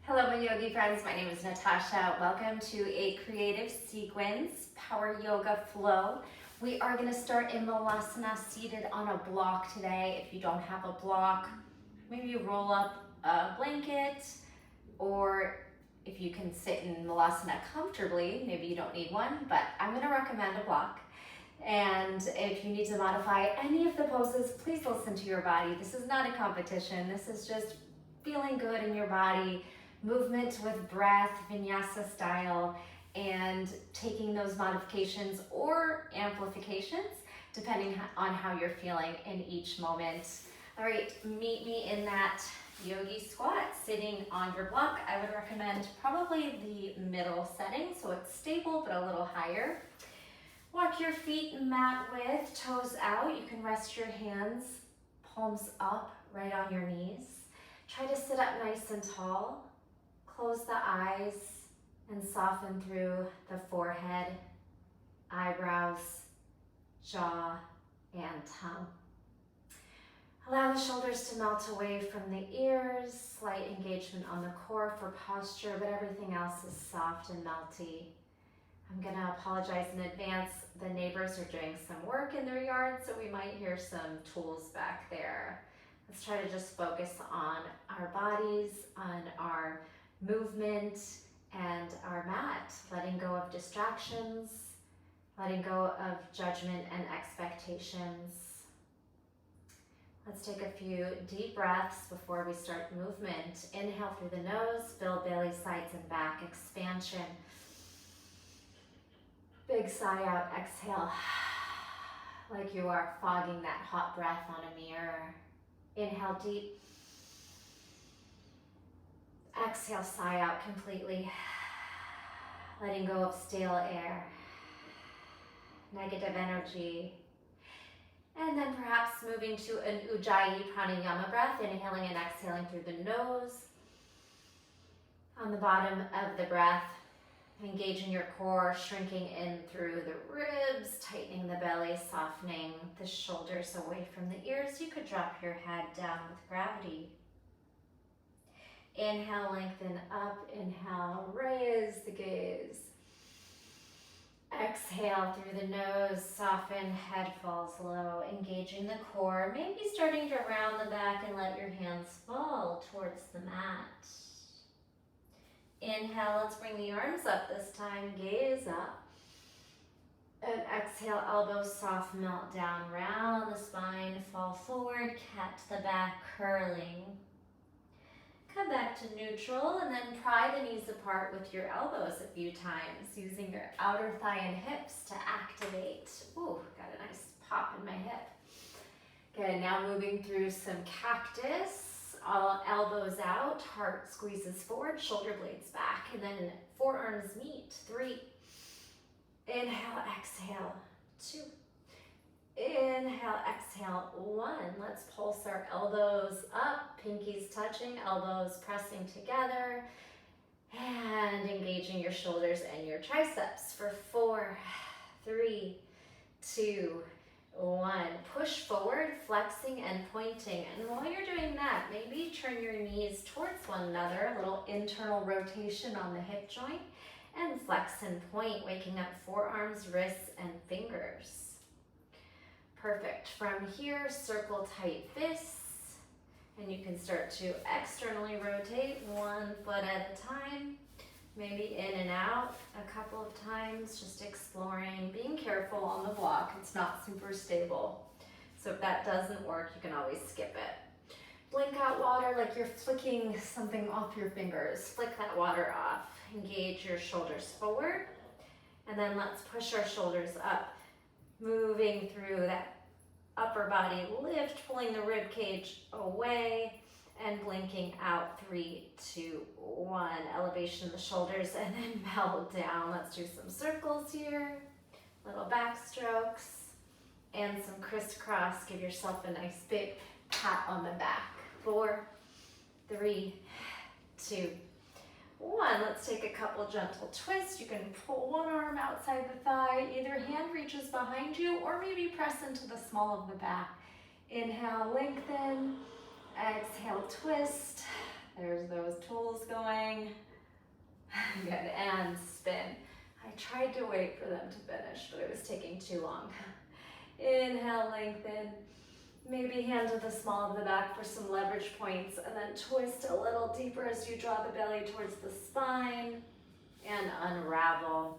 Hello, my yogi friends. My name is Natasha. Welcome to a creative sequence power yoga flow. We are going to start in Malasana seated on a block today. If you don't have a block, maybe you roll up a blanket, or if you can sit in Malasana comfortably, maybe you don't need one, but I'm going to recommend a block. And if you need to modify any of the poses, please listen to your body. This is not a competition. This is just feeling good in your body, movement with breath, vinyasa style, and taking those modifications or amplifications depending on how you're feeling in each moment. All right, meet me in that yogi squat sitting on your block. I would recommend probably the middle setting so it's stable but a little higher. Walk your feet mat width, toes out. You can rest your hands, palms up, right on your knees. Try to sit up nice and tall. Close the eyes and soften through the forehead, eyebrows, jaw, and tongue. Allow the shoulders to melt away from the ears, slight engagement on the core for posture, but everything else is soft and melty. I'm gonna apologize in advance. The neighbors are doing some work in their yard, so we might hear some tools back there. Let's try to just focus on our bodies, on our movement, and our mat. Letting go of distractions, letting go of judgment and expectations. Let's take a few deep breaths before we start movement. Inhale through the nose, build belly, sides, and back, expansion. Big sigh out, exhale, like you are fogging that hot breath on a mirror. Inhale deep. Exhale, sigh out completely, letting go of stale air, negative energy. And then perhaps moving to an Ujjayi Pranayama breath, inhaling and exhaling through the nose. On the bottom of the breath, engaging your core, shrinking in through the ribs, tightening the belly, softening the shoulders away from the ears. You could drop your head down with gravity. Inhale, lengthen up. Inhale, raise the gaze. Exhale through the nose, soften, head falls low, engaging the core. Maybe starting to round the back and let your hands fall towards the mat. Inhale, let's bring the arms up this time, gaze up. And exhale, elbows soft, melt down, round the spine, fall forward, cat to the back, curling. Come back to neutral and then pry the knees apart with your elbows a few times, using your outer thigh and hips to activate. Ooh, got a nice pop in my hip. Good, now moving through some cactus. All elbows out, heart squeezes forward, shoulder blades back, and then forearms meet. 3. Inhale, exhale. 2. Inhale, exhale. 1. Let's pulse our elbows up, pinkies touching, elbows pressing together, and engaging your shoulders and your triceps for 4, 3, 2, 1. Push forward, flexing and pointing. And while you're doing that, maybe turn your knees towards one another, a little internal rotation on the hip joint, and flex and point, waking up forearms, wrists, and fingers. Perfect. From here, circle tight fists, and you can start to externally rotate 1 foot at a time. Maybe in and out a couple of times, just exploring, being careful on the block. It's not super stable. So if that doesn't work, you can always skip it. Blink out water like you're flicking something off your fingers. Flick that water off. Engage your shoulders forward. And then let's push our shoulders up, moving through that upper body lift, pulling the rib cage away, and blinking out. 3, 2, 1. Elevation of the shoulders and then melt down. Let's do some circles here. Little back strokes and some crisscross. Give yourself a nice big pat on the back. 4, 3, 2, 1. Let's take a couple gentle twists. You can pull one arm outside the thigh. Either hand reaches behind you or maybe press into the small of the back. Inhale, lengthen. Exhale, twist. There's those tools going. Good, and spin. I tried to wait for them to finish, but it was taking too long. Inhale, lengthen. Maybe hand to the small of the back for some leverage points, and then twist a little deeper as you draw the belly towards the spine, and unravel.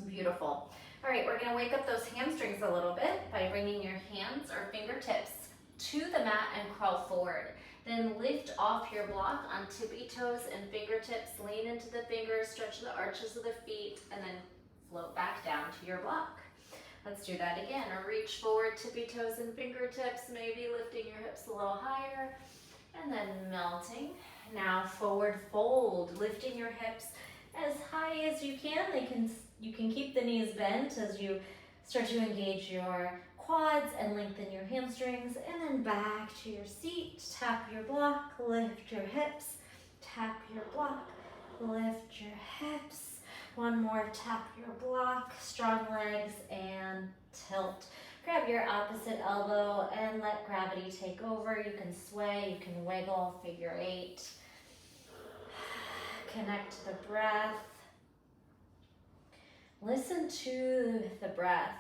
Beautiful. All right, we're gonna wake up those hamstrings a little bit by bringing your hands or fingertips to the mat and crawl forward. Then lift off your block on tippy toes and fingertips, lean into the fingers, stretch the arches of the feet, and then float back down to your block. Let's do that again. Reach forward, tippy toes and fingertips, maybe lifting your hips a little higher, and then melting. Now forward fold, lifting your hips as high as you can. You can keep the knees bent as you start to engage your quads and lengthen your hamstrings, and then back to your seat. Tap your block, lift your hips, tap your block, lift your hips. One more, tap your block, strong legs, and tilt. Grab your opposite elbow and let gravity take over. You can sway, you can wiggle, figure eight. Connect to the breath. Listen to the breath.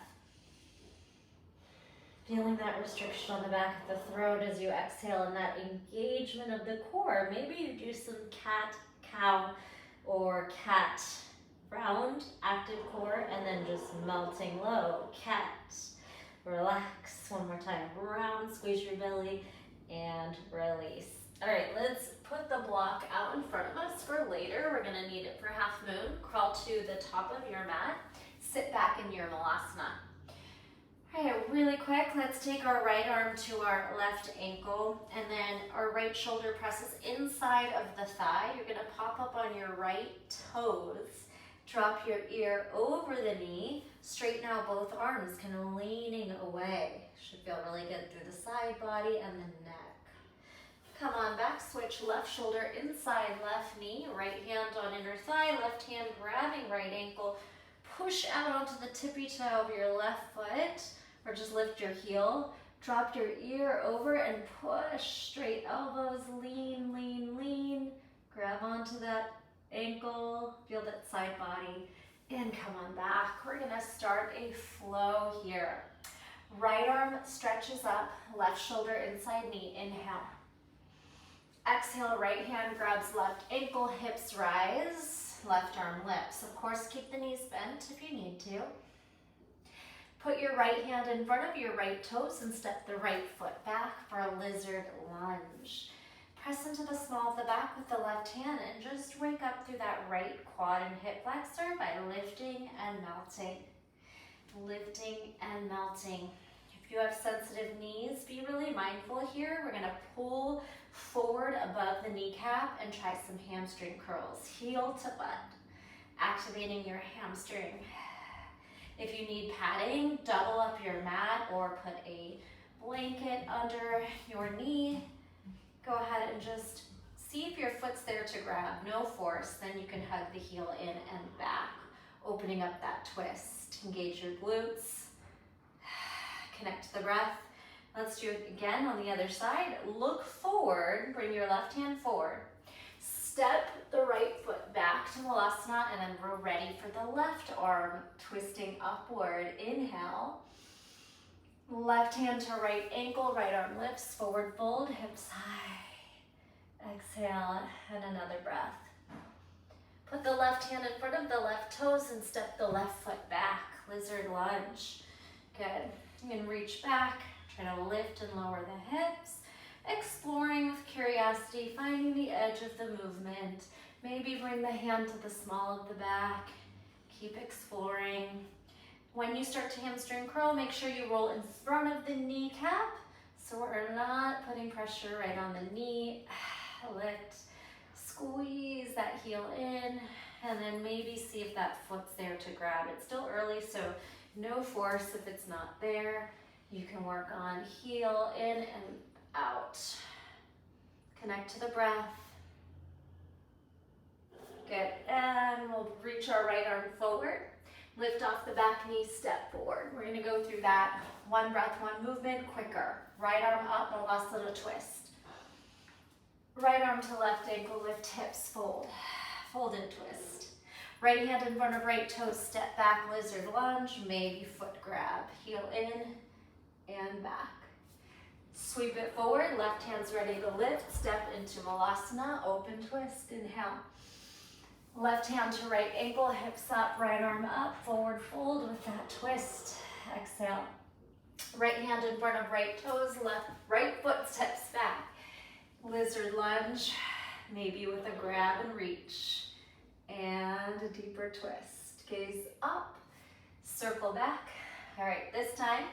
Feeling that restriction on the back of the throat as you exhale and that engagement of the core. Maybe you do some cat, cow, or cat round, active core, and then just melting low. Cat, relax. One more time. Round, squeeze your belly, and release. All right, let's put the block out in front of us for later. We're gonna need it for half moon. Crawl to the top of your mat. Sit back in your Malasana. All right, really quick, let's take our right arm to our left ankle, and then our right shoulder presses inside of the thigh. You're gonna pop up on your right toes. Drop your ear over the knee. Straighten out both arms, kind of leaning away. Should feel really good through the side body and the neck. Come on back, switch left shoulder inside left knee, right hand on inner thigh, left hand grabbing right ankle. Push out onto the tippy toe of your left foot, or just lift your heel. Drop your ear over and push. Straight elbows, lean, lean, lean. Grab onto that ankle, feel that side body, and come on back. We're gonna start a flow here. Right arm stretches up, left shoulder inside knee, inhale. Exhale, right hand grabs left ankle, hips rise, left arm lifts. Of course, keep the knees bent if you need to. Put your right hand in front of your right toes and step the right foot back for a lizard lunge. Press into the small of the back with the left hand and just wake up through that right quad and hip flexor by lifting and melting. Lifting and melting. If you have sensitive knees, be really mindful here. We're gonna pull forward above the kneecap and try some hamstring curls. Heel to butt, activating your hamstring. If you need padding, double up your mat or put a blanket under your knee. Go ahead and just see if your foot's there to grab, no force. Then you can hug the heel in and back, opening up that twist. Engage your glutes, connect to the breath. Let's do it again on the other side. Look forward, bring your left hand forward. Step the right foot back to Malasana, and then we're ready for the left arm, twisting upward. Inhale. Left hand to right ankle, right arm lifts, forward fold, hips high. Exhale, and another breath. Put the left hand in front of the left toes and step the left foot back, lizard lunge. Good. You can reach back, try to lift and lower the hips. Exploring with curiosity, finding the edge of the movement. Maybe bring the hand to the small of the back. Keep exploring. When you start to hamstring curl, make sure you roll in front of the kneecap so we're not putting pressure right on the knee. Lift, squeeze that heel in, and then maybe see if that foot's there to grab. It's still early, so no force if it's not there. You can work on heel in and out. Connect to the breath. Good, and we'll reach our right arm forward. Lift off the back knee, step forward. We're gonna go through that one breath, one movement, quicker. Right arm up, Malasana twist. Right arm to left ankle, lift hips, fold. Fold and twist. Right hand in front of right toe, step back, lizard lunge, maybe foot grab. Heel in and back. Sweep it forward, left hand's ready to lift, step into Malasana, open twist, inhale. Left hand to right ankle, hips up, right arm up, forward fold with that twist. Exhale. Right hand in front of right toes, right foot steps back. Lizard lunge, maybe with a grab and reach. And a deeper twist. Gaze up, circle back. All right, this time,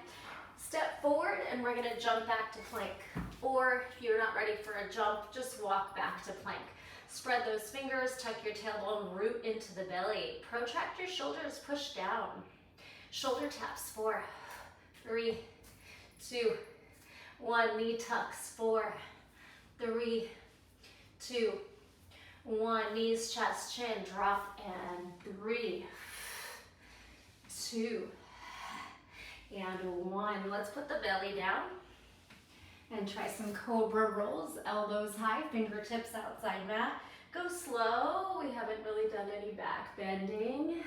step forward and we're gonna jump back to plank. Or if you're not ready for a jump, just walk back to plank. Spread those fingers, tuck your tailbone, root into the belly. Protract your shoulders, push down. Shoulder taps, 4, 3, 2, 1. Knee tucks, 4, 3, 2, 1. Knees, chest, chin, drop, and 3, 2, and 1. Let's put the belly down and try some cobra rolls. Elbows high, fingertips outside mat. Go slow. We haven't really done any back bending.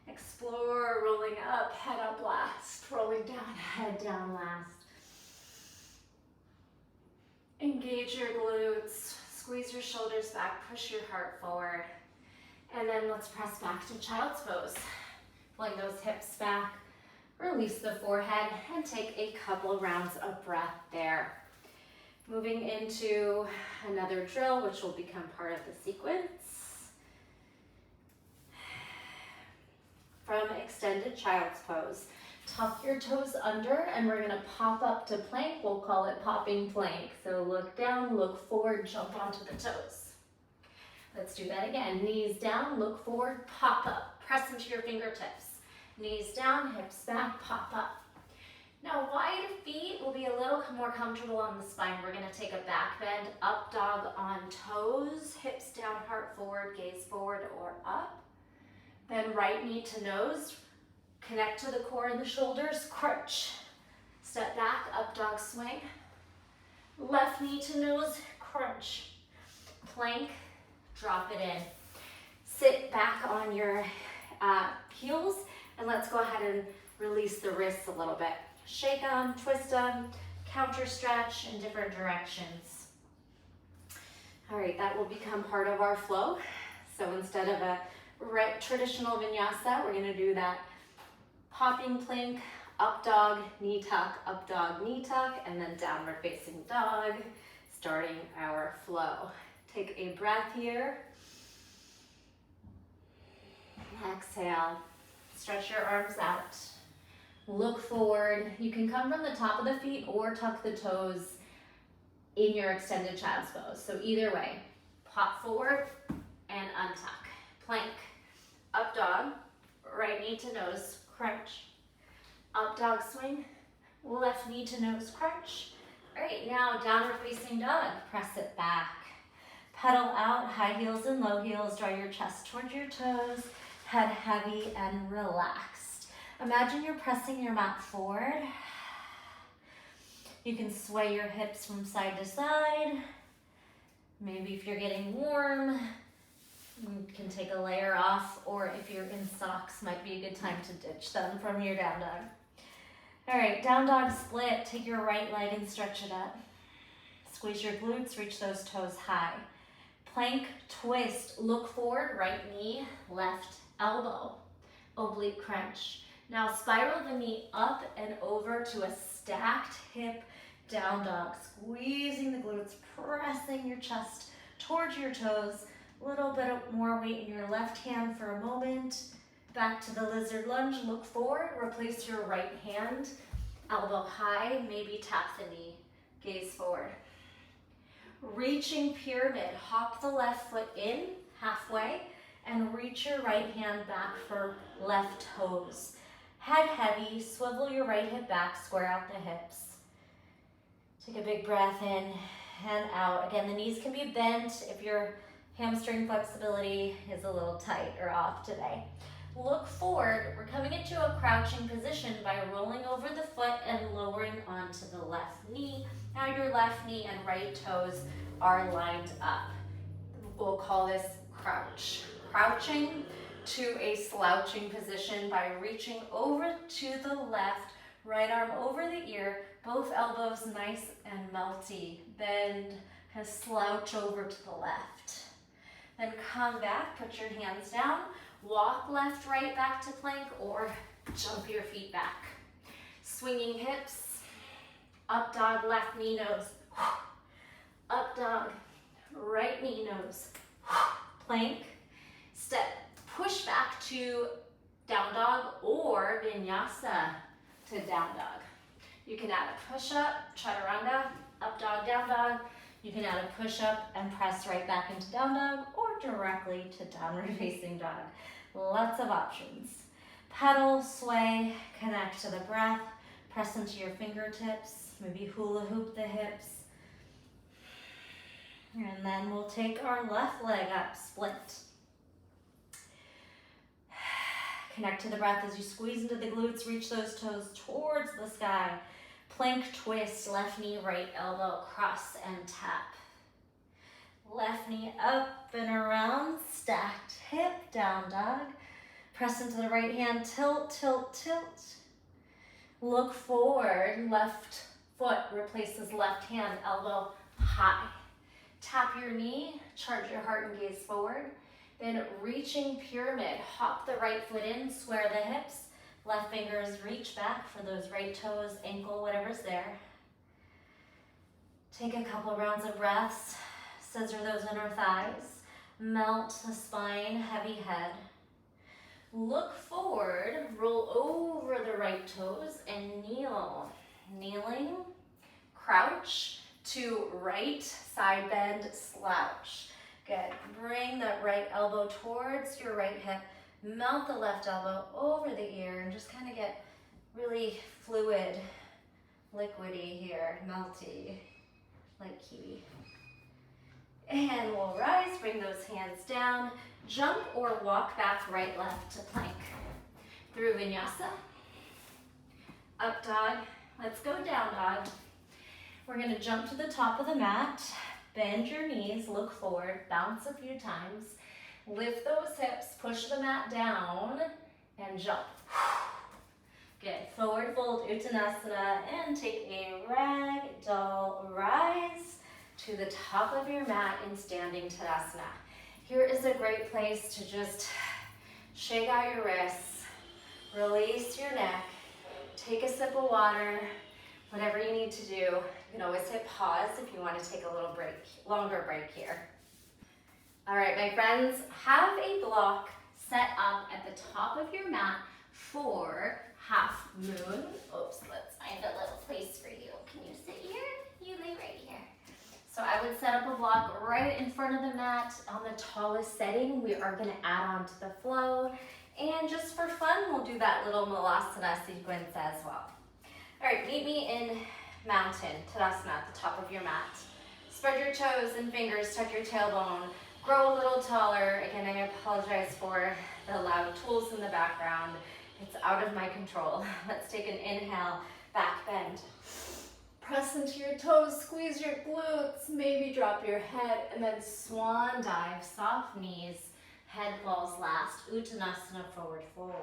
Explore, rolling up, head up last. Rolling down, head down last. Engage your glutes. Squeeze your shoulders back, push your heart forward. And then let's press back to child's pose. Fling those hips back. Release the forehead and take a couple rounds of breath there. Moving into another drill, which will become part of the sequence. From extended child's pose, tuck your toes under and we're gonna pop up to plank. We'll call it popping plank. So look down, look forward, jump onto the toes. Let's do that again. Knees down, look forward, pop up. Press into your fingertips. Knees down, hips back, pop up. Now wide feet will be a little more comfortable on the spine. We're gonna take a back bend, up dog on toes, hips down, heart forward, gaze forward or up. Then right knee to nose, connect to the core and the shoulders, crunch. Step back, up dog swing. Left knee to nose, crunch. Plank, drop it in. Sit back on your heels and let's go ahead and release the wrists a little bit. Shake them, twist them, counter stretch in different directions. All right, that will become part of our flow. So instead of a traditional vinyasa, we're gonna do that popping plank, up dog, knee tuck, and then downward facing dog, starting our flow. Take a breath here. Exhale. Stretch your arms out. Look forward. You can come from the top of the feet or tuck the toes in your extended child's pose. So either way, pop forward and untuck. Plank, up dog, right knee to nose, crunch. Up dog swing, left knee to nose, crunch. All right, now downward facing dog, press it back. Pedal out, high heels and low heels, draw your chest towards your toes, head heavy and relaxed. Imagine you're pressing your mat forward. You can sway your hips from side to side. Maybe if you're getting warm, you can take a layer off, or if you're in socks, might be a good time to ditch them from your down dog. All right, down dog split. Take your right leg and stretch it up. Squeeze your glutes, reach those toes high. Plank twist, look forward, right knee, left elbow. Oblique crunch. Now spiral the knee up and over to a stacked hip down dog. Squeezing the glutes, pressing your chest towards your toes. A little bit more weight in your left hand for a moment. Back to the lizard lunge, look forward, replace your right hand, elbow high, maybe tap the knee, gaze forward. Reaching pyramid, hop the left foot in halfway and reach your right hand back for left toes. Head heavy, swivel your right hip back, square out the hips. Take a big breath in and out. Again, the knees can be bent if your hamstring flexibility is a little tight or off today. Look forward. We're coming into a crouching position by rolling over the foot and lowering onto the left knee. Now your left knee and right toes are lined up. We'll call this crouch. Crouching to a slouching position by reaching over to the left, right arm over the ear, both elbows nice and melty. Bend, kind of slouch over to the left. Then come back, put your hands down, walk left, right back to plank, or jump your feet back. Swinging hips, up dog, left knee nose, up dog, right knee nose, plank, step, push back to down dog or vinyasa to down dog. You can add a push up, chaturanga, up dog, down dog. You can add a push up and press right back into down dog or directly to downward facing dog. Lots of options. Pedal, sway, connect to the breath, press into your fingertips, maybe hula hoop the hips. And then we'll take our left leg up, split. Connect to the breath as you squeeze into the glutes, reach those toes towards the sky. Plank twist, left knee, right elbow, cross and tap. Left knee up and around, stacked hip, down dog. Press into the right hand, tilt, tilt, tilt. Look forward, left foot replaces left hand, elbow high. Tap your knee, charge your heart and gaze forward. Then reaching pyramid, hop the right foot in, square the hips. Left fingers reach back for those right toes, ankle, whatever's there. Take a couple rounds of breaths. Scissor those inner thighs. Melt the spine, heavy head. Look forward, roll over the right toes and kneel. Kneeling, crouch to right, side bend, slouch. Good. Bring that right elbow towards your right hip. Melt the left elbow over the ear and just kind of get really fluid, liquidy here, melty, like kiwi. And we'll rise, bring those hands down, jump or walk back right, left to plank. Through vinyasa, up dog, let's go down dog. We're gonna jump to the top of the mat, bend your knees, look forward, bounce a few times, lift those hips, push the mat down, and jump. Good, forward fold, Uttanasana, and take a ragdoll rise to the top of your mat in standing Tadasana. Here is a great place to just shake out your wrists, release your neck, take a sip of water, whatever you need to do. You can always hit pause if you want to take a little break, longer break here. All right, my friends, have a block set up at the top of your mat for half moon. Oops, let's find a little place for you. Can you sit here? You lay right here. So I would set up a block right in front of the mat on the tallest setting. We are going to add on to the flow. And just for fun, we'll do that little Malasana sequence as well. All right, meet me in mountain, Tadasana, at the top of your mat. Spread your toes and fingers, tuck your tailbone. Grow a little taller. Again, I apologize for the loud tools in the background. It's out of my control. Let's take an inhale, back bend. Press into your toes, squeeze your glutes, maybe drop your head, and then swan dive, soft knees, head falls last, Uttanasana, forward fold.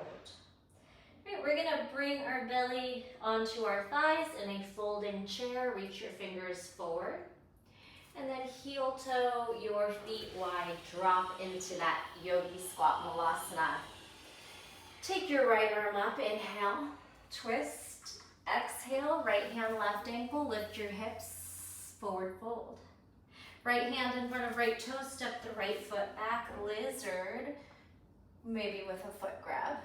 Right, we're gonna bring our belly onto our thighs in a folding chair, reach your fingers forward, and then heel toe, your feet wide, drop into that yogi squat Malasana. Take your right arm up, inhale, twist. Exhale, right hand, left ankle, lift your hips, forward fold. Right hand in front of right toe, step the right foot back, lizard, maybe with a foot grab.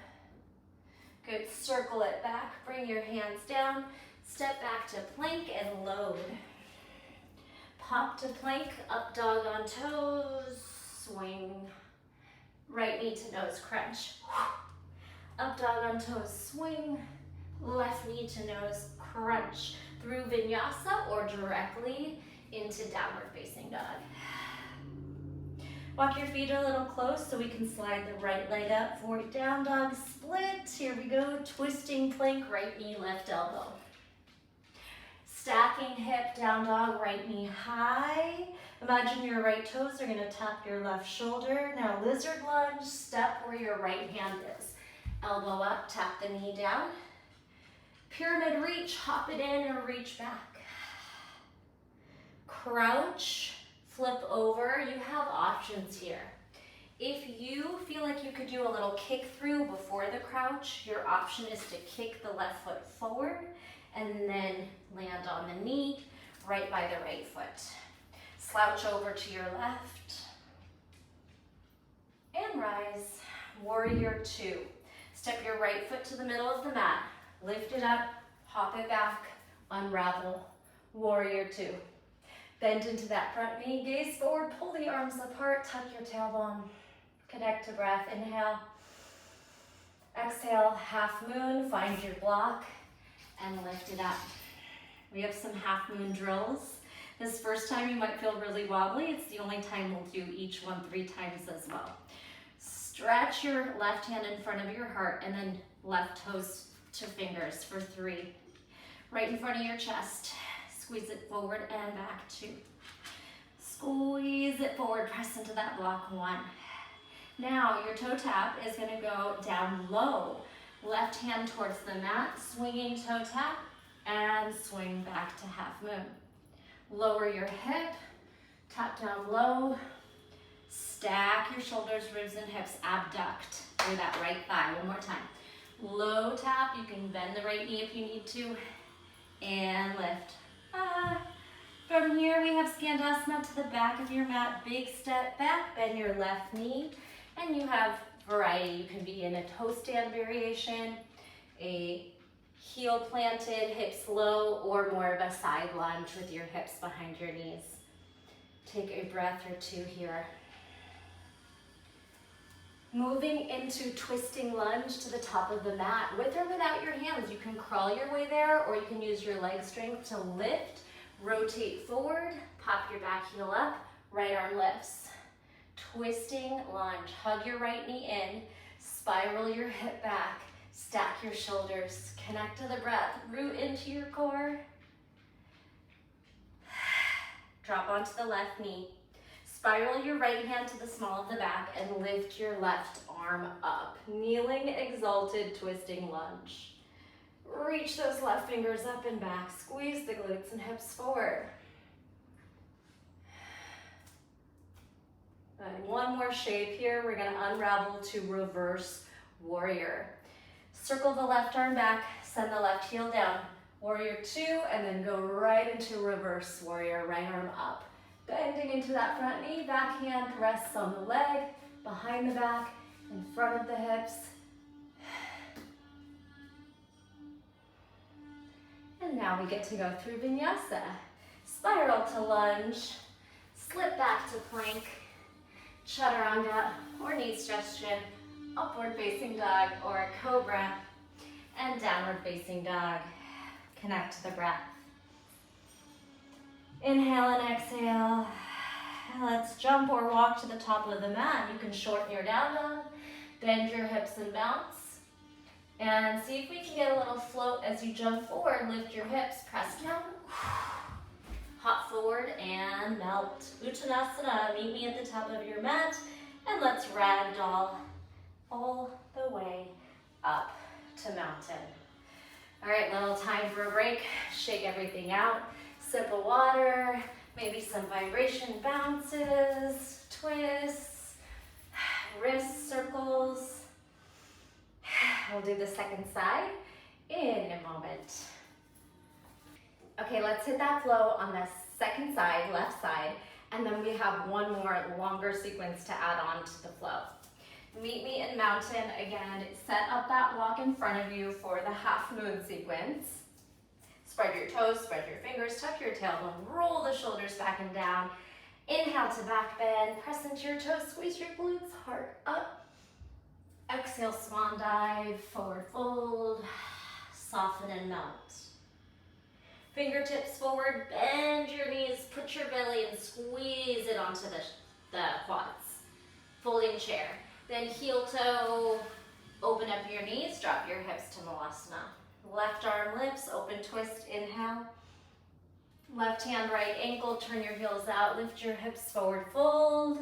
Good, circle it back, bring your hands down, step back to plank and load. Pop to plank, up dog on toes, swing. Right knee to nose, crunch. Up dog on toes, swing. Left knee to nose, crunch through vinyasa or directly into downward facing dog. Walk your feet a little close so we can slide the right leg up for down dog split. Here we go, twisting plank, right knee, left elbow. Stacking hip, down dog, right knee high. Imagine your right toes are gonna tap your left shoulder. Now lizard lunge, step where your right hand is. Elbow up, tap the knee down. Pyramid reach, hop it in or reach back. Crouch, flip over. You have options here. If you feel like you could do a little kick through before the crouch, your option is to kick the left foot forward and then land on the knee right by the right foot. Slouch over to your left and rise. Warrior two. Step your right foot to the middle of the mat. Lift it up, hop it back, unravel. Warrior two. Bend into that front knee, gaze forward, pull the arms apart, tuck your tailbone. Connect to breath, inhale. Exhale, half moon, find your block and lift it up. We have some half moon drills. This first time you might feel really wobbly. It's the only time we'll do each one 3 times as well. Stretch your left hand in front of your heart and then left toes to fingers for 3. Right in front of your chest. Squeeze it forward and back 2. Squeeze it forward, press into that block 1. Now your toe tap is gonna go down low. Left hand towards the mat, swinging toe tap, and swing back to half moon. Lower your hip, tap down low, stack your shoulders, ribs, and hips, abduct through that right thigh. One more time. Low tap, you can bend the right knee if you need to, and lift. From here, we have Skandasana to the back of your mat. Big step back, bend your left knee, and you have variety. You can be in a toe stand variation, a heel planted, hips low, or more of a side lunge with your hips behind your knees. Take a breath or 2 here. Moving into twisting lunge to the top of the mat, with or without your hands. You can crawl your way there, or you can use your leg strength to lift, rotate forward, pop your back heel up, right arm lifts. Twisting lunge, hug your right knee in, spiral your hip back, stack your shoulders, connect to the breath, root into your core. Drop onto the left knee. Spiral your right hand to the small of the back and lift your left arm up. Kneeling, exalted, twisting lunge. Reach those left fingers up and back. Squeeze the glutes and hips forward. And one more shape here. We're gonna unravel to reverse warrior. Circle the left arm back, send the left heel down. Warrior two, and then go right into reverse warrior, right arm up. Bending into that front knee, back hand rests on the leg, behind the back, in front of the hips. And now we get to go through vinyasa. Spiral to lunge, slip back to plank, chaturanga or knee stretch, upward facing dog or cobra, and downward facing dog. Connect to the breath. Inhale and exhale. Let's jump or walk to the top of the mat. You can shorten your down dog, bend your hips and bounce. And see if we can get a little float as you jump forward. Lift your hips, press down. Hop forward and melt. Uttanasana, meet me at the top of your mat. And let's ragdoll all the way up to mountain. All right, little time for a break. Shake everything out. Sip of water, maybe some vibration bounces, twists, wrist circles. We'll do the second side in a moment. Okay, let's hit that flow on the second side, left side, and then we have one more longer sequence to add on to the flow. Meet me in mountain. Again, set up that block in front of you for the half moon sequence. Spread your toes, spread your fingers, tuck your tailbone, roll the shoulders back and down. Inhale to back bend, press into your toes, squeeze your glutes, heart up. Exhale, swan dive, forward fold, soften and melt. Fingertips forward, bend your knees, put your belly and squeeze it onto the quads. Folding chair. Then heel toe, open up your knees, drop your hips to Malasana. Left arm lifts, open twist, inhale. Left hand, right ankle, turn your heels out, lift your hips forward, fold.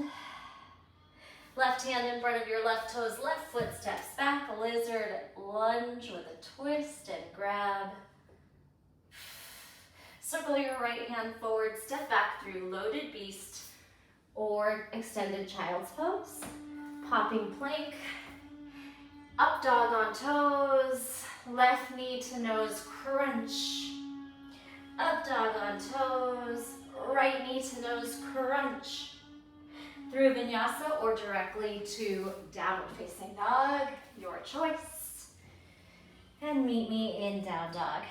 Left hand in front of your left toes, left foot steps back, lizard lunge with a twist and grab. Circle your right hand forward, step back through loaded beast or extended child's pose. Popping plank, up dog on toes, left knee to nose crunch. Up dog on toes, right knee to nose crunch. Through vinyasa or directly to downward facing dog, your choice. And meet me in down dog.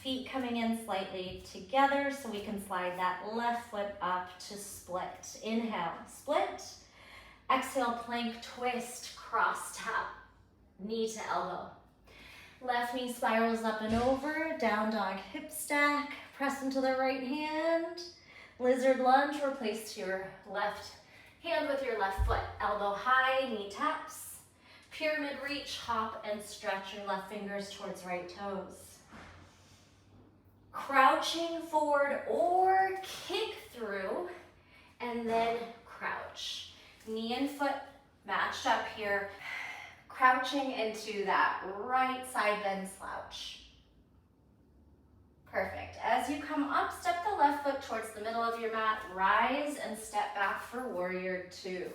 Feet coming in slightly together so we can slide that left foot up to split. Inhale, split. Exhale, plank twist, cross tap, knee to elbow. Left knee spirals up and over, down dog hip stack, press into the right hand. Lizard lunge, replace your left hand with your left foot. Elbow high, knee taps. Pyramid reach, hop and stretch your left fingers towards right toes. Crouching forward or kick through and then crouch. Knee and foot matched up here. Crouching into that right side bend slouch. Perfect. As you come up, step the left foot towards the middle of your mat, rise and step back for warrior two.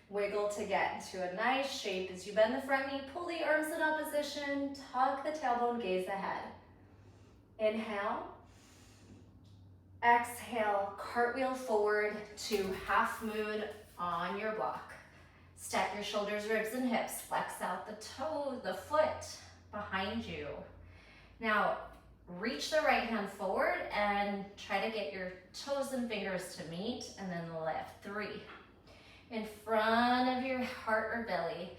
Wiggle to get into a nice shape. As you bend the front knee, pull the arms in opposition, tuck the tailbone, gaze ahead. Inhale. Exhale, cartwheel forward to half moon on your block. Step your shoulders, ribs, and hips. Flex out the toe, the foot behind you. Now, reach the right hand forward and try to get your toes and fingers to meet, and then lift. 3. In front of your heart or belly.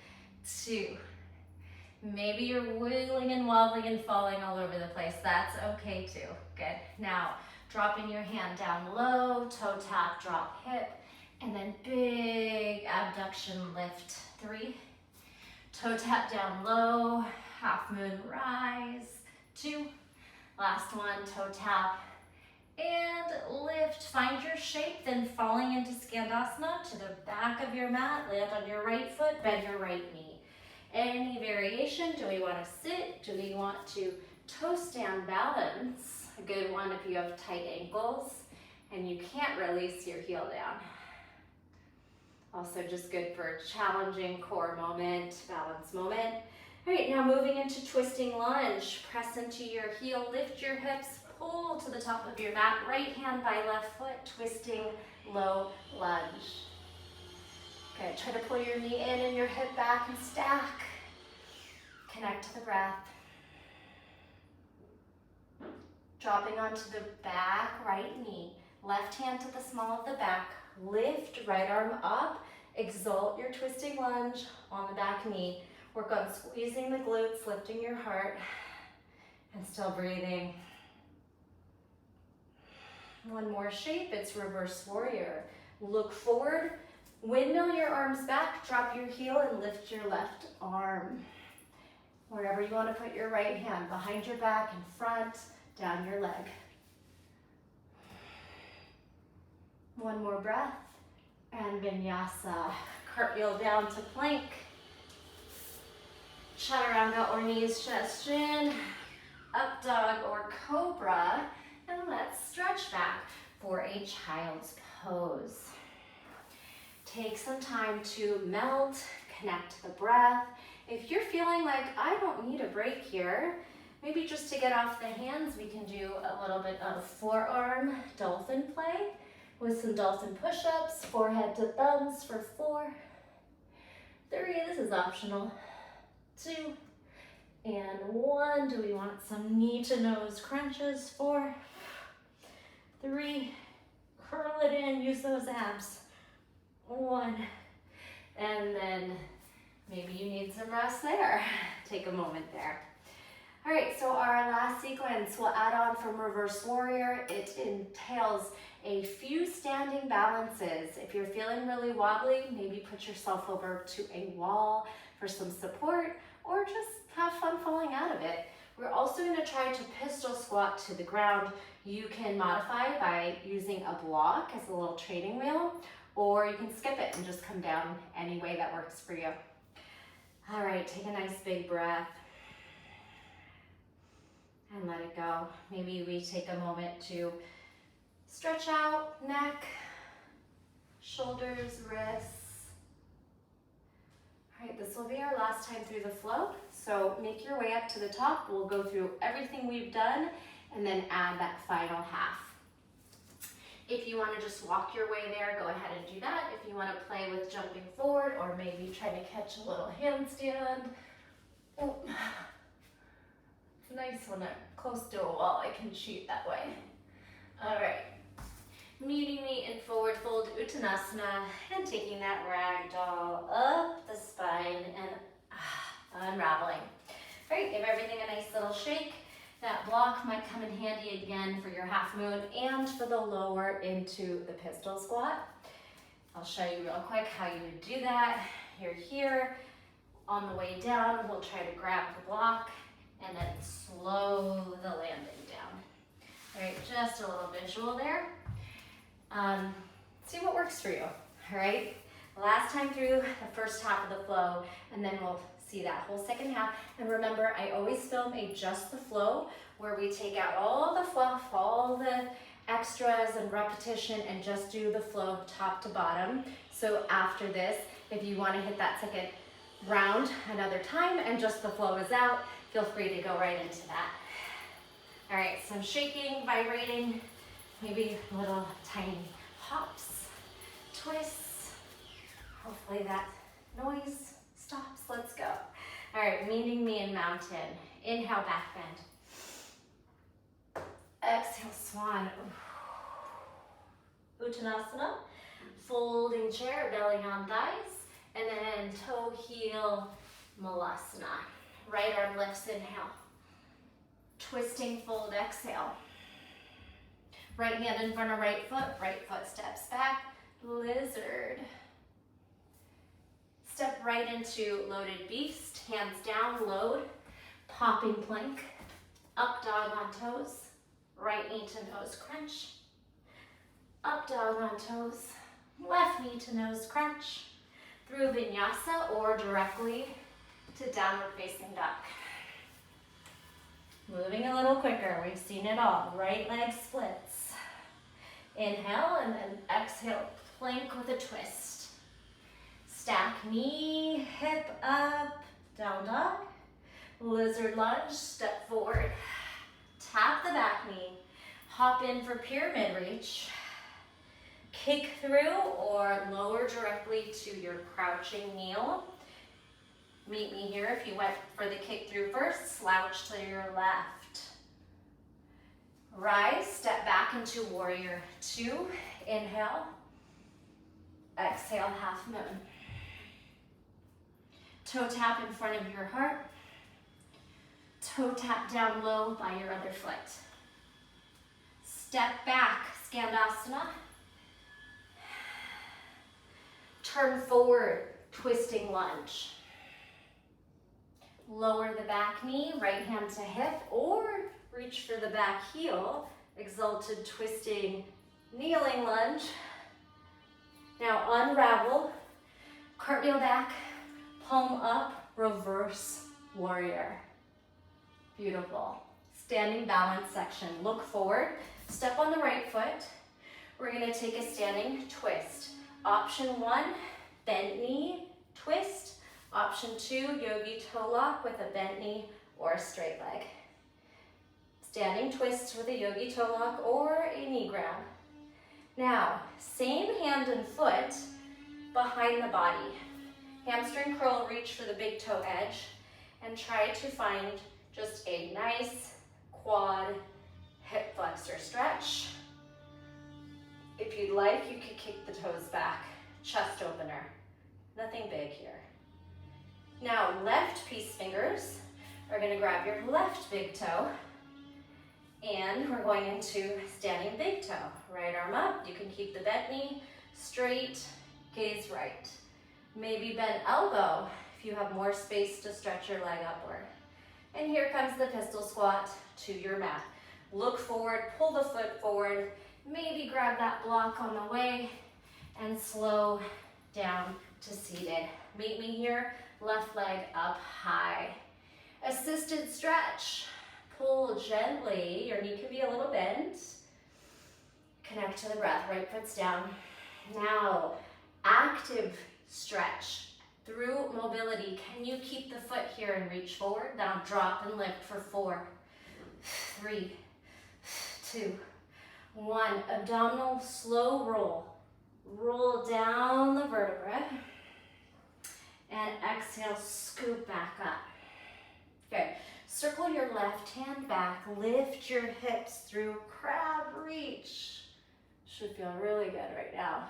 2. Maybe you're wiggling and wobbling and falling all over the place. That's okay too. Good. Now, dropping your hand down low, toe tap, drop hip. And then big abduction lift. 3. Toe tap down low, half moon rise. 2. Last one, toe tap and lift. Find your shape, then falling into Skandasana to the back of your mat. Land on your right foot, bend your right knee. Any variation, do we want to sit? Do we want to toe stand balance? A good one if you have tight ankles and you can't release your heel down. Also just good for a challenging core moment, balance moment. All right, now moving into twisting lunge. Press into your heel, lift your hips, pull to the top of your mat. Right hand by left foot, twisting low lunge. Good, try to pull your knee in and your hip back and stack. Connect to the breath. Dropping onto the back right knee. Left hand to the small of the back. Lift right arm up, exalt your twisting lunge on the back knee. Work on squeezing the glutes, lifting your heart, and still breathing. One more shape, it's reverse warrior. Look forward, windmill your arms back, drop your heel and lift your left arm. Wherever you want to put your right hand, behind your back, in front, down your leg. One more breath, and vinyasa. Cartwheel down to plank. Chaturanga or knees, chest, chin. Up dog or cobra. And let's stretch back for a child's pose. Take some time to melt, connect to the breath. If you're feeling like, I don't need a break here, maybe just to get off the hands, we can do a little bit of forearm dolphin play with some dolphin push-ups, forehead to thumbs for 4, 3, this is optional, 2, and 1. Do we want some knee to nose crunches? 4, 3, curl it in, use those abs. 1, and then maybe you need some rest there. Take a moment there. All right, so our last sequence will add on from reverse warrior. It entails a few standing balances. If you're feeling really wobbly, maybe put yourself over to a wall for some support, or just have fun falling out of it. We're also going to try to pistol squat to the ground. You can modify by using a block as a little training wheel, or you can skip it and just come down any way that works for you. All right, take a nice big breath and let it go. Maybe we take a moment to stretch out neck, shoulders, wrists. All right, this will be our last time through the flow. So make your way up to the top. We'll go through everything we've done and then add that final half. If you want to just walk your way there, go ahead and do that. If you want to play with jumping forward or maybe try to catch a little handstand. Oh. It's nice when I'm close to a wall, I can cheat that way. All right. Meeting me in forward fold Uttanasana and taking that ragdoll up the spine and unraveling. All right, give everything a nice little shake. That block might come in handy again for your half moon and for the lower into the pistol squat. I'll show you real quick how you would do that. You're here. On the way down, we'll try to grab the block and then slow the landing down. All right, just a little visual there. See what works for you, all right? Last time through the first half of the flow, and then we'll see that whole second half. And remember, I always film a just the flow where we take out all the fluff, all the extras and repetition and just do the flow top to bottom. So after this, if you want to hit that second round another time and just the flow is out, feel free to go right into that. All right, some shaking, vibrating, maybe little tiny hops, twists. Hopefully that noise stops. Let's go. All right, meeting me in mountain. Inhale, back bend. Exhale, swan. Uttanasana, folding chair, belly on thighs, and then toe heel Malasana. Right arm lifts, inhale. Twisting fold, exhale. Right hand in front of right foot steps back, lizard. Step right into loaded beast, hands down, load, popping plank, up dog on toes, right knee to nose crunch, up dog on toes, left knee to nose crunch, through vinyasa or directly to downward facing duck. Moving a little quicker, we've seen it all. Right leg splits. Inhale and then exhale, plank with a twist. Stack knee, hip up, down dog. Lizard lunge, step forward. Tap the back knee. Hop in for pyramid reach. Kick through or lower directly to your crouching kneel. Meet me here if you went for the kick through first, slouch to your left. Rise, step back into warrior two. Inhale, exhale, half moon. Toe tap in front of your heart. Toe tap down low by your other foot. Step back, Skandasana. Turn forward, twisting lunge. Lower the back knee, right hand to hip, or reach for the back heel, exalted twisting kneeling lunge. Now unravel, cartwheel back, palm up, reverse warrior. Beautiful. Standing balance section. Look forward, step on the right foot. We're gonna take a standing twist. Option one, bent knee, twist. Option two, yogi toe lock with a bent knee or a straight leg. Standing twist with a yogi toe lock or a knee grab. Now, same hand and foot behind the body. Hamstring curl, reach for the big toe edge and try to find just a nice quad hip flexor stretch. If you'd like, you could kick the toes back, chest opener. Nothing big here. Now, left peace fingers are gonna grab your left big toe and we're going into standing big toe. Right arm up, you can keep the bent knee straight, gaze right. Maybe bend elbow if you have more space to stretch your leg upward. And here comes the pistol squat to your mat. Look forward, pull the foot forward, maybe grab that block on the way, and slow down to seated. Meet me here, left leg up high. Assisted stretch. Pull gently, your knee can be a little bent. Connect to the breath, right foot's down. Now, active stretch. Through mobility, can you keep the foot here and reach forward? Now drop and lift for 4, 3, 2, 1. Abdominal slow roll. Roll down the vertebra. And exhale, scoop back up. Good. Circle your left hand back. Lift your hips through crab reach. Should feel really good right now.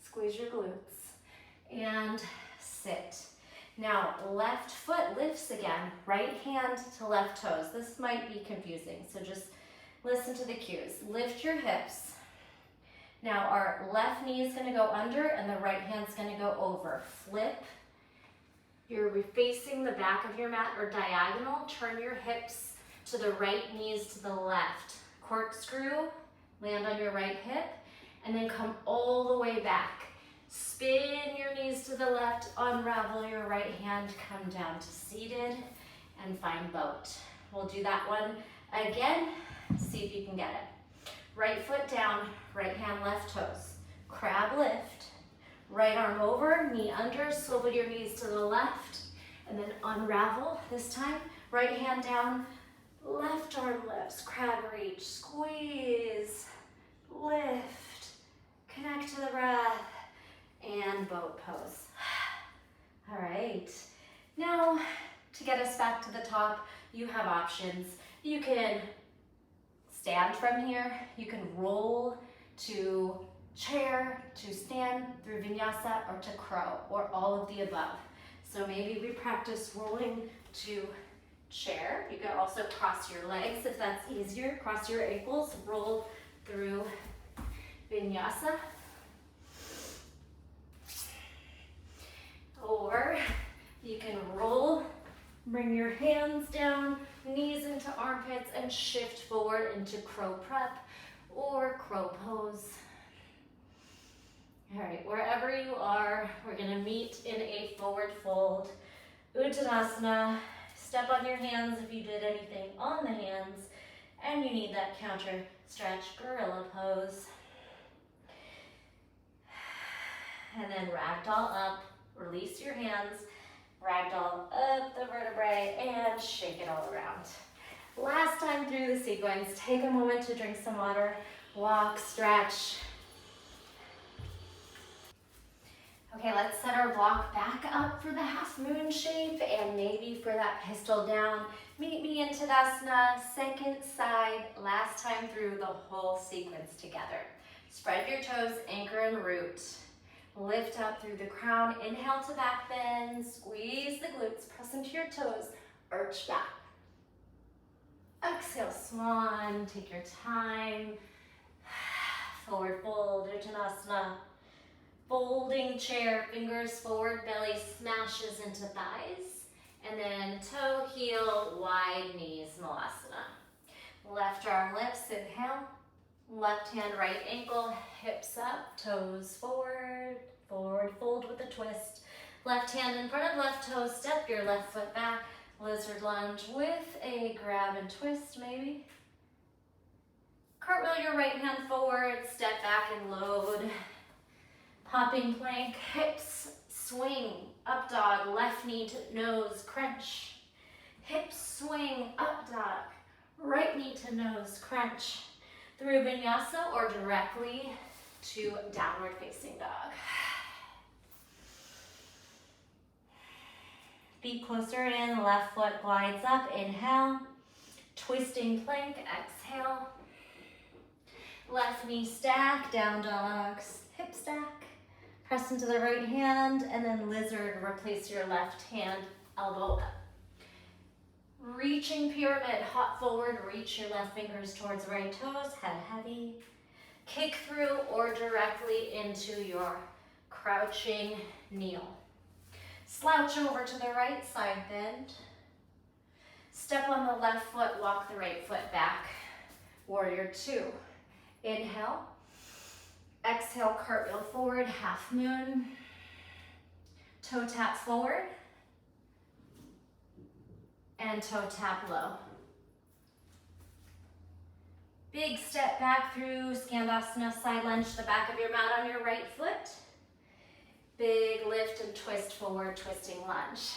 Squeeze your glutes. And sit. Now, left foot lifts again, right hand to left toes. This might be confusing, so just listen to the cues. Lift your hips. Now, our left knee is gonna go under and the right hand's gonna go over. Flip. You're refacing the back of your mat or diagonal. Turn your hips to the right, knees to the left. Corkscrew, land on your right hip, and then come all the way back. Spin your knees to the left, unravel your right hand, come down to seated, and find boat. We'll do that one again, see if you can get it. Right foot down, right hand, left toes. Crab lift, right arm over, knee under, swivel your knees to the left, and then unravel this time. Right hand down, left arm lifts, crab reach, squeeze, lift, connect to the breath, and boat pose. All right. Now, to get us back to the top, you have options. You can stand from here. You can roll to chair, to stand through vinyasa, or to crow, or all of the above. So maybe we practice rolling to chair. You can also cross your legs if that's easier. Cross your ankles, roll through vinyasa. Or you can roll, bring your hands down, knees into armpits, and shift forward into crow prep or crow pose. All right, wherever you are, we're gonna meet in a forward fold. Uttanasana, step on your hands if you did anything on the hands, and you need that counter stretch, gorilla pose. And then ragdoll up. Release your hands, ragdoll up the vertebrae, and shake it all around. Last time through the sequence, take a moment to drink some water, walk, stretch. Okay, let's set our block back up for the half moon shape and maybe for that pistol down. Meet me in Tadasana, second side, last time through the whole sequence together. Spread your toes, anchor and root. Lift up through the crown, inhale to back bend, squeeze the glutes, press into your toes, arch back. Exhale, swan, take your time. Forward fold, Uttanasana. Folding chair, fingers forward, belly smashes into thighs. And then toe, heel, wide knees, Malasana. Left arm lifts, inhale. Left hand, right ankle, hips up, toes forward, forward fold with a twist. Left hand in front of left toe, step your left foot back, lizard lunge with a grab and twist maybe. Cartwheel your right hand forward, step back and load. Popping plank, hips swing, up dog, left knee to nose, crunch. Hips swing, up dog, right knee to nose, crunch. Through vinyasa or directly to downward facing dog. Feet closer in, left foot glides up, inhale. Twisting plank, exhale. Left knee stack, down dogs, hip stack. Press into the right hand and then lizard, replace your left hand, elbow up. Reaching pyramid, hop forward, reach your left fingers towards right toes, head heavy. Kick through or directly into your crouching kneel. Slouch over to the right side bend. Step on the left foot, walk the right foot back. Warrior two. Inhale. Exhale, cartwheel forward, half moon. Toe tap forward. And toe tap low. Big step back through Skandasana, side lunge the back of your mat on your right foot. Big lift and twist forward, twisting lunge.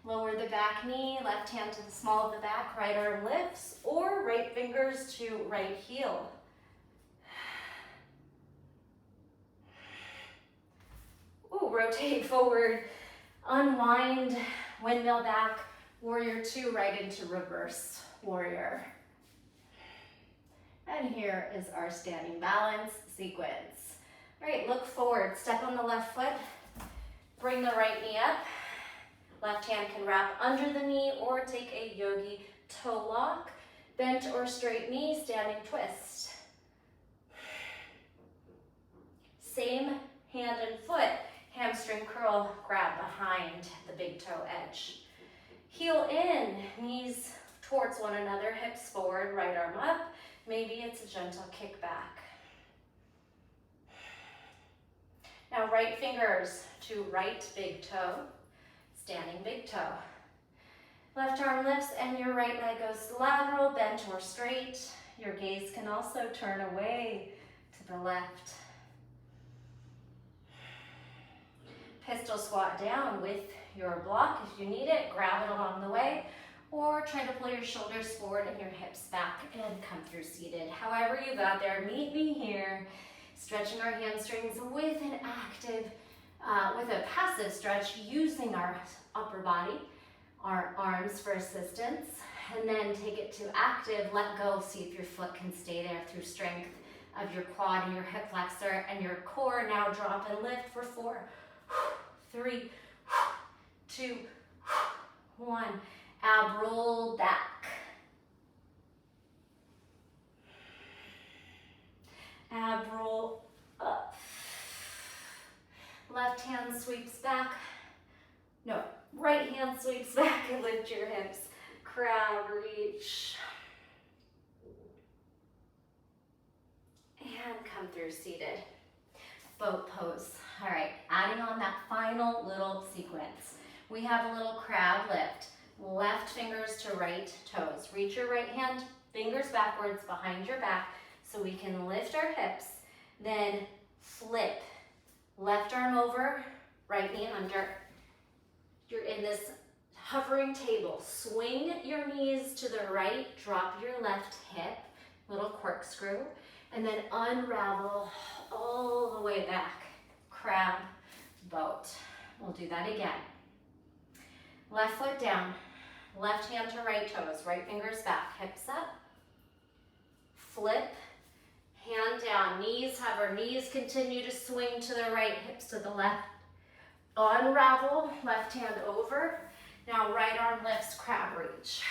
Lower the back knee, left hand to the small of the back, right arm lifts, or right fingers to right heel. Ooh, rotate forward, unwind, windmill back, warrior two, right into reverse warrior. And here is our standing balance sequence. All right, look forward, step on the left foot, bring the right knee up. Left hand can wrap under the knee or take a yogi toe lock. Bent or straight knee, standing twist. Same hand and foot, hamstring curl, grab behind the big toe edge. Heel in, knees towards one another, hips forward, right arm up. Maybe it's a gentle kick back. Now right fingers to right big toe. Standing big toe. Left arm lifts and your right leg goes lateral, bent or straight. Your gaze can also turn away to the left. Pistol squat down with your block if you need it. Grab it along the way, or try to pull your shoulders forward and your hips back and come through seated. However you got there, meet me here. Stretching our hamstrings with an active with a passive stretch using our upper body, our arms for assistance, and then take it to active, let go, see if your foot can stay there through strength of your quad and your hip flexor and your core. Now drop and lift for 4, 3, 2, 1. Ab roll back. Ab roll up. Left hand sweeps back. No, right hand sweeps back and lift your hips. Crab reach. And come through seated. Boat pose. All right, adding on that final little sequence. We have a little crab lift. Left fingers to right toes. Reach your right hand, fingers backwards behind your back so we can lift our hips. Then flip. Left arm over, right knee under. You're in this hovering table. Swing your knees to the right, drop your left hip, little corkscrew, and then unravel all the way back. Crab boat. We'll do that again. Left foot down, left hand to right toes, right fingers back, hips up. Flip. Hand down, knees hover, knees continue to swing to the right, hips to the left. Unravel, left hand over. Now right arm lifts, crab reach.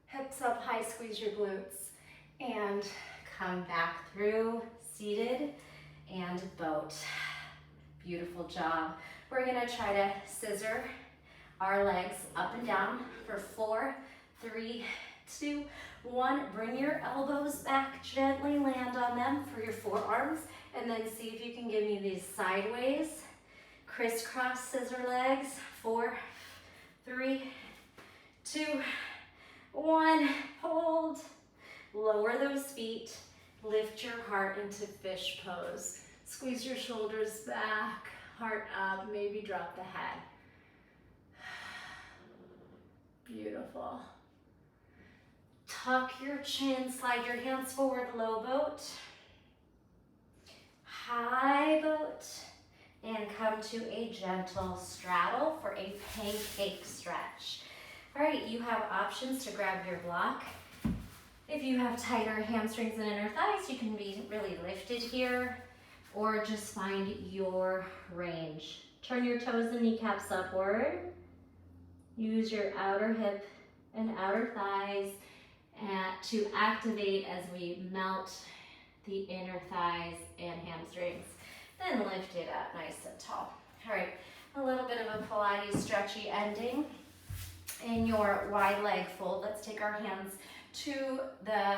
Hips up high, squeeze your glutes. And come back through, seated and boat. Beautiful job. We're gonna try to scissor our legs up and down for 4, 3, 2, 1. Bring your elbows back, gently land on them for your forearms, and then see if you can give me these sideways. Crisscross scissor legs. 4, 3, 2, 1. Hold. Lower those feet. Lift your heart into fish pose. Squeeze your shoulders back, heart up, maybe drop the head. Beautiful. Tuck your chin, slide your hands forward, low boat. High boat. And come to a gentle straddle for a pancake stretch. All right, you have options to grab your block. If you have tighter hamstrings and inner thighs, you can be really lifted here, or just find your range. Turn your toes and kneecaps upward. Use your outer hip and outer thighs to activate as we melt the inner thighs and hamstrings. Then lift it up nice and tall. All right, A little bit of a Pilates stretchy ending in your wide leg fold. Let's take our hands to the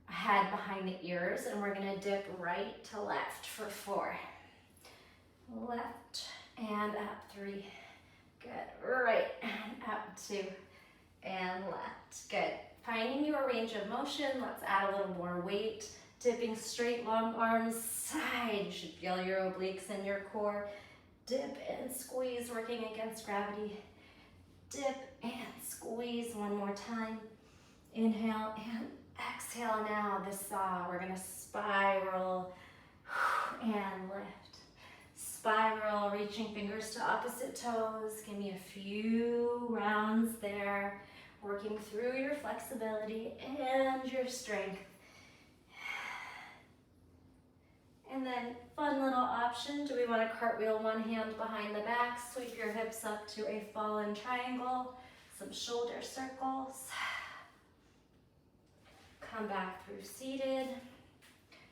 head behind the ears, and we're gonna dip right to left for 4. Left and up, 3. Good. Right and up, 2. And left. Good. Finding your range of motion. Let's add a little more weight. Dipping straight, long arms side. You should feel your obliques and your core. Dip and squeeze, working against gravity. Dip and squeeze one more time. Inhale and exhale now. This saw. We're gonna spiral and lift. Spiral, reaching fingers to opposite toes. Give me a few rounds there. Working through your flexibility and your strength. And then, fun little option. Do we want to cartwheel one hand behind the back? Sweep your hips up to a fallen triangle. Some shoulder circles. Come back through seated.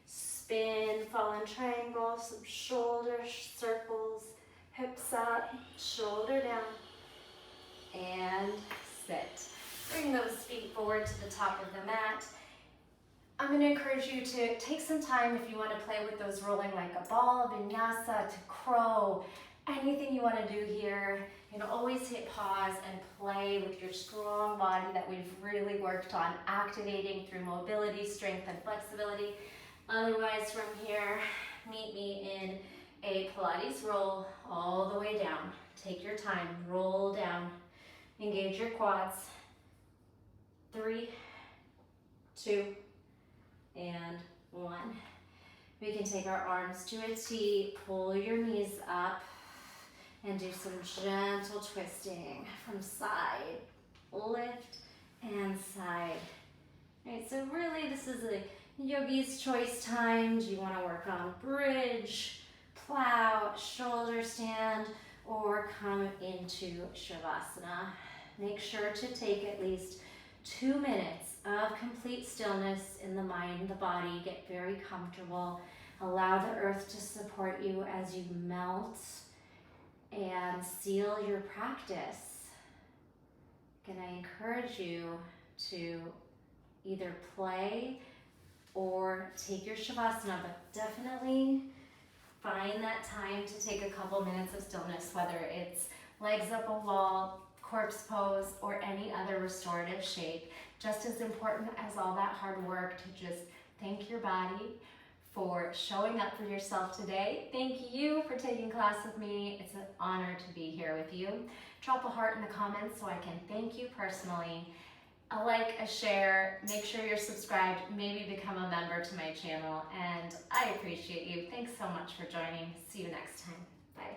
Spin, fallen triangle, some shoulder circles. Hips up, shoulder down. And sit. Bring those feet forward to the top of the mat. I'm going to encourage you to take some time if you want to play with those rolling like a ball, vinyasa, to crow, anything you want to do here. You know, always hit pause and play with your strong body that we've really worked on activating through mobility, strength, and flexibility. Otherwise, from here, meet me in a Pilates roll all the way down. Take your time, roll down. Engage your quads. 3, 2, and 1. We can take our arms to a T, pull your knees up, and do some gentle twisting from side, lift, and side. All right, so really this is a yogi's choice time. Do you want to work on bridge, plow, shoulder stand, or come into Shavasana? Make sure to take at least 2 minutes of complete stillness in the mind, the body. Get very comfortable. Allow the earth to support you as you melt and seal your practice. Can I encourage you to either play or take your Shavasana, but definitely find that time to take a couple minutes of stillness, whether it's legs up a wall, corpse pose, or any other restorative shape. Just as important as all that hard work to just thank your body for showing up for yourself today. Thank you for taking class with me. It's an honor to be here with you. Drop a heart in the comments so I can thank you personally. A like, a share, make sure you're subscribed, maybe become a member to my channel, and I appreciate you. Thanks so much for joining. See you next time. Bye.